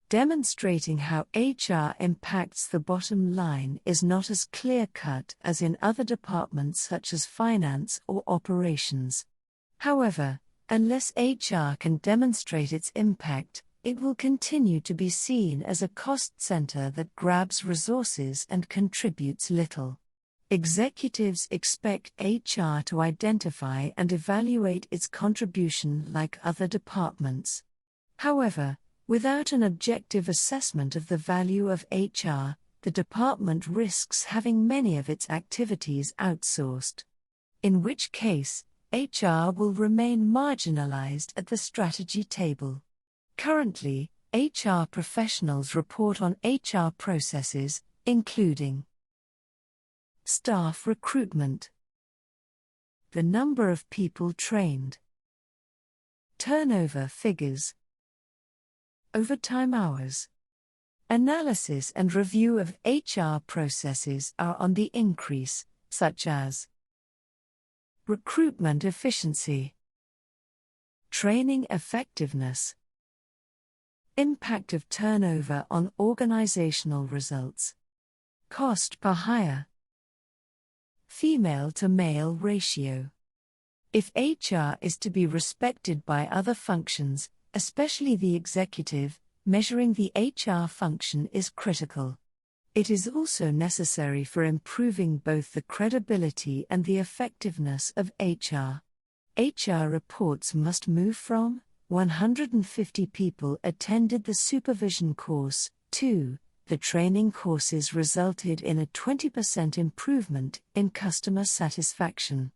Demonstrating how HR impacts the bottom line is not as clear-cut as in other departments such as finance or operations. However, unless HR can demonstrate its impact, it will continue to be seen as a cost center that grabs resources and contributes little. Executives expect HR to identify and evaluate its contribution like other departments. However, without an objective assessment of the value of HR, the department risks having many of its activities outsourced. In which case, HR will remain marginalized at the strategy table. Currently, HR professionals report on HR processes, including staff recruitment, the number of people trained, turnover figures, overtime hours. Analysis and review of HR processes are on the increase, such as recruitment efficiency, training effectiveness, impact of turnover on organizational results, cost per hire, female to male ratio. If HR is to be respected by other functions, especially the executive, measuring the HR function is critical. It is also necessary for improving both the credibility and the effectiveness of HR. HR reports must move from 150 people attended the supervision course to the training courses resulted in a 20% improvement in customer satisfaction.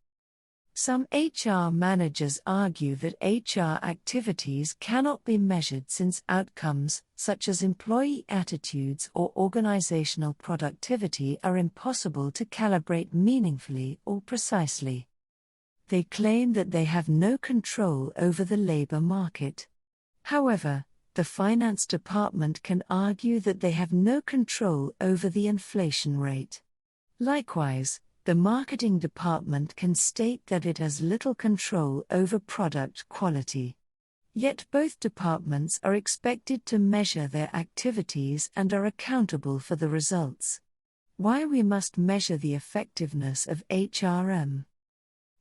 Some HR managers argue that HR activities cannot be measured since outcomes, such as employee attitudes or organizational productivity, are impossible to calibrate meaningfully or precisely. They claim that they have no control over the labor market. However, the finance department can argue that they have no control over the inflation rate. Likewise, the marketing department can state that it has little control over product quality. Yet both departments are expected to measure their activities and are accountable for the results. Why we must measure the effectiveness of HRM?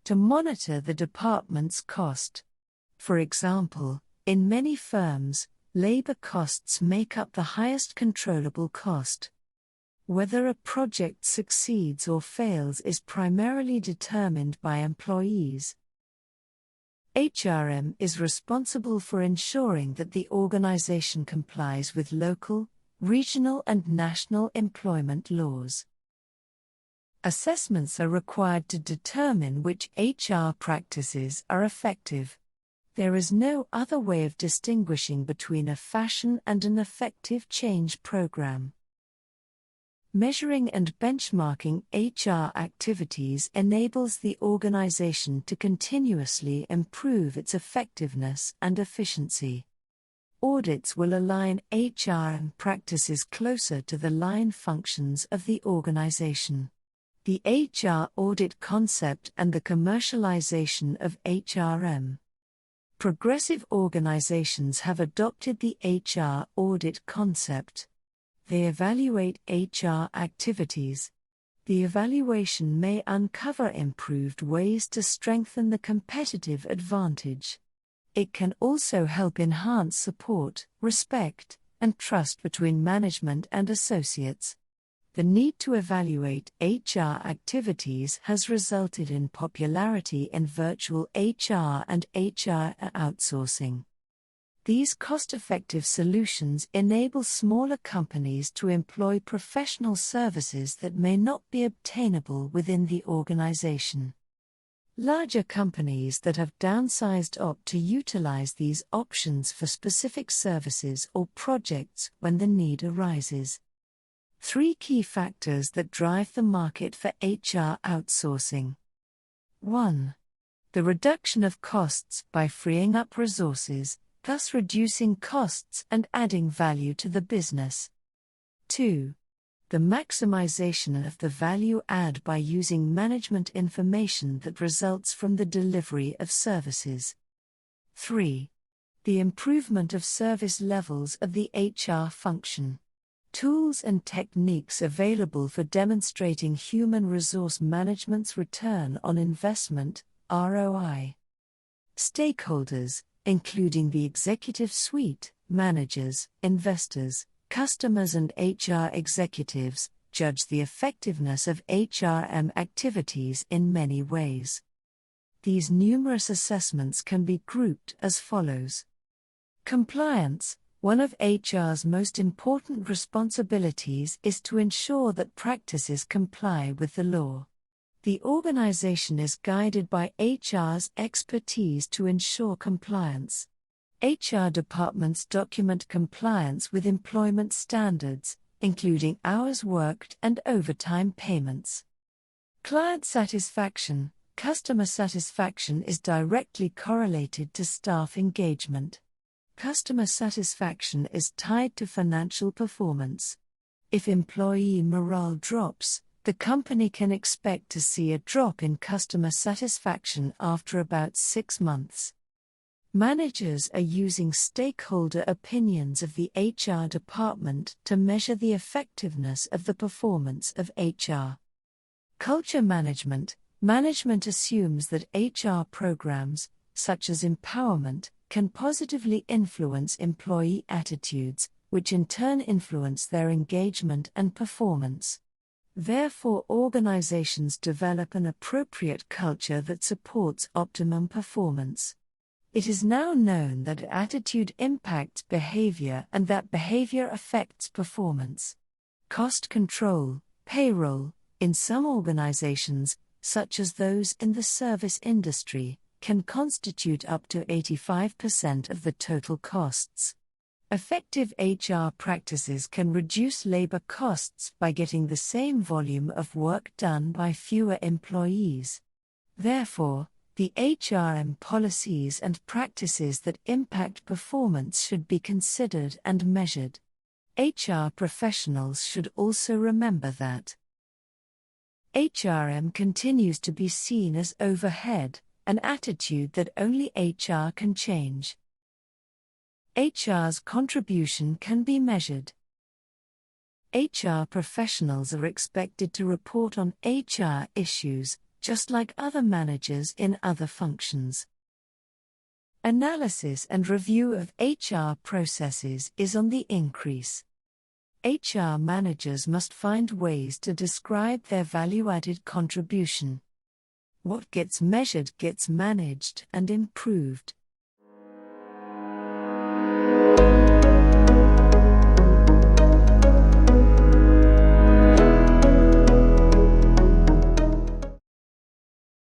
To monitor the department's cost. For example, in many firms, labor costs make up the highest controllable cost. Whether a project succeeds or fails is primarily determined by employees. HRM is responsible for ensuring that the organization complies with local, regional, and national employment laws. Assessments are required to determine which HR practices are effective. There is no other way of distinguishing between a fashion and an effective change program. Measuring and benchmarking HR activities enables the organization to continuously improve its effectiveness and efficiency. Audits will align HR practices closer to the line functions of the organization. The HR audit concept and the commercialization of HRM. Progressive organizations have adopted the HR audit concept. They evaluate HR activities. The evaluation may uncover improved ways to strengthen the competitive advantage. It can also help enhance support, respect, and trust between management and associates. The need to evaluate HR activities has resulted in popularity in virtual HR and HR outsourcing. These cost-effective solutions enable smaller companies to employ professional services that may not be obtainable within the organization. Larger companies that have downsized opt to utilize these options for specific services or projects when the need arises. 3 key factors that drive the market for HR outsourcing. 1. The reduction of costs by freeing up resources, thus reducing costs and adding value to the business. 2. The maximization of the value add by using management information that results from the delivery of services. 3. The improvement of service levels of the HR function. Tools and techniques available for demonstrating human resource management's return on investment, ROI. Stakeholders, including the executive suite, managers, investors, customers, and HR executives, judge the effectiveness of HRM activities in many ways. These numerous assessments can be grouped as follows. Compliance. One of HR's most important responsibilities is to ensure that practices comply with the law. The organization is guided by HR's expertise to ensure compliance. HR departments document compliance with employment standards, including hours worked and overtime payments. Client satisfaction. Customer satisfaction is directly correlated to staff engagement. Customer satisfaction is tied to financial performance. If employee morale drops, the company can expect to see a drop in customer satisfaction after about 6 months. Managers are using stakeholder opinions of the HR department to measure the effectiveness of the performance of HR. Culture management. Management assumes that HR programs, such as empowerment, can positively influence employee attitudes, which in turn influence their engagement and performance. Therefore, organizations develop an appropriate culture that supports optimum performance. It is now known that attitude impacts behavior and that behavior affects performance. Cost control, payroll. In some organizations, such as those in the service industry, can constitute up to 85% of the total costs. Effective HR practices can reduce labor costs by getting the same volume of work done by fewer employees. Therefore, the HRM policies and practices that impact performance should be considered and measured. HR professionals should also remember that HRM continues to be seen as overhead, an attitude that only HR can change. HR's contribution can be measured. HR professionals are expected to report on HR issues, just like other managers in other functions. Analysis and review of HR processes is on the increase. HR managers must find ways to describe their value-added contribution. What gets measured gets managed and improved.